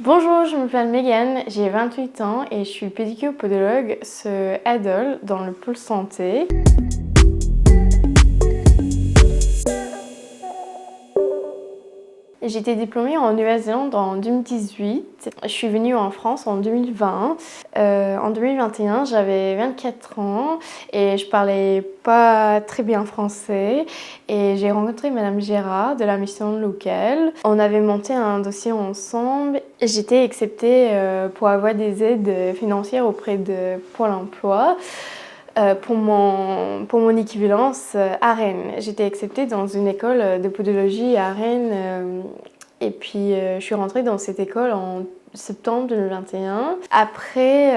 Bonjour, je m'appelle Megan, j'ai 28 ans et je suis pédicure-podologue sur Adol dans le pôle santé. J'ai été diplômée en Nouvelle-Zélande en 2018. Je suis venue en France en 2020. En 2021, j'avais 24 ans et je parlais pas très bien français. Et j'ai rencontré Madame Gérard de la mission locale. On avait monté un dossier ensemble. J'étais acceptée pour avoir des aides financières auprès de Pôle emploi. Pour mon équivalence à Rennes. J'étais acceptée dans une école de podologie à Rennes et puis je suis rentrée dans cette école en septembre 2021. Après,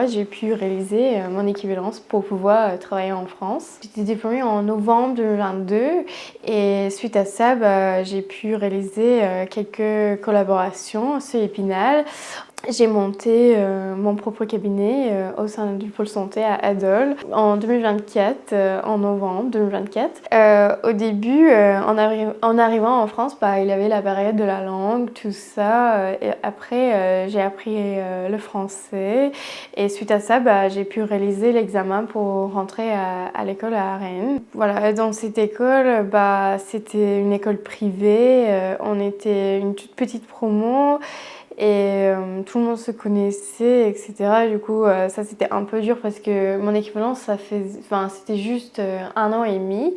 j'ai pu réaliser mon équivalence pour pouvoir travailler en France. J'étais diplômée en novembre 2022 et suite à ça, j'ai pu réaliser quelques collaborations sur Épinal. J'ai monté mon propre cabinet au sein du pôle santé à Adol en 2024, en novembre 2024. Au début, en arrivant en France, il y avait la période de la langue, tout ça. Et après, j'ai appris le français. Et suite à ça, j'ai pu réaliser l'examen pour rentrer à l'école à Rennes. Voilà, dans cette école, c'était une école privée. On était une toute petite promo. Et tout le monde se connaissait, etc. Du coup, ça c'était un peu dur parce que mon équivalence, c'était juste 1 an et demi.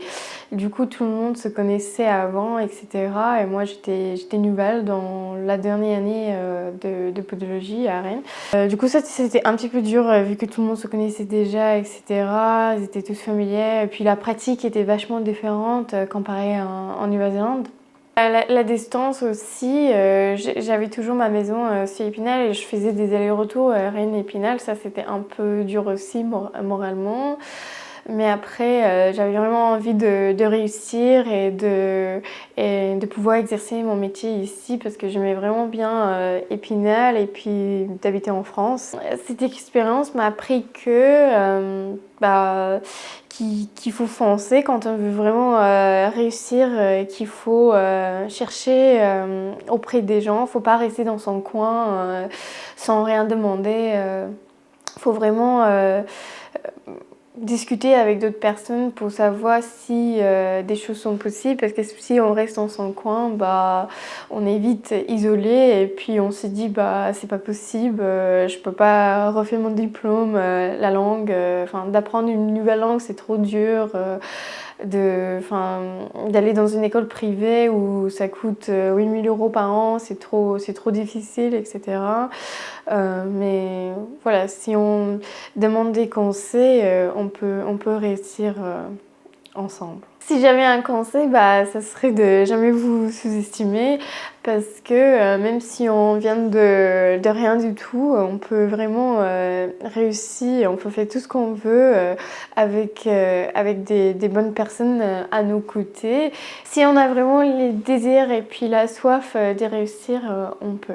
Du coup, tout le monde se connaissait avant, etc. Et moi, j'étais nouvelle dans la dernière année de podologie à Rennes. Du coup, ça c'était un petit peu dur vu que tout le monde se connaissait déjà, etc. Ils étaient tous familiers. Et puis la pratique était vachement différente comparée en Nouvelle-Zélande. La distance aussi, j'avais toujours ma maison sur Épinal et je faisais des allers-retours Rennes-Épinal. Ça, c'était un peu dur aussi moralement. Mais après, j'avais vraiment envie de réussir et de pouvoir exercer mon métier ici parce que j'aimais vraiment bien Épinal et puis d'habiter en France. Cette expérience m'a appris qu'il faut foncer quand on veut vraiment réussir, qu'il faut chercher auprès des gens. Il ne faut pas rester dans son coin sans rien demander. Il faut vraiment discuter avec d'autres personnes pour savoir si des choses sont possibles parce que si on reste dans son coin, on est vite isolé et puis on se dit c'est pas possible, je peux pas refaire mon diplôme, la langue, d'apprendre une nouvelle langue c'est trop dur. D'aller dans une école privée où ça coûte 8 000 € par an, c'est trop difficile, etc. Mais voilà, si on demande des conseils, on peut réussir ensemble. Si j'avais un conseil, ça serait de jamais vous sous-estimer parce que même si on vient de rien du tout, on peut vraiment réussir, on peut faire tout ce qu'on veut avec des bonnes personnes à nos côtés. Si on a vraiment les désirs et puis la soif de réussir, on peut.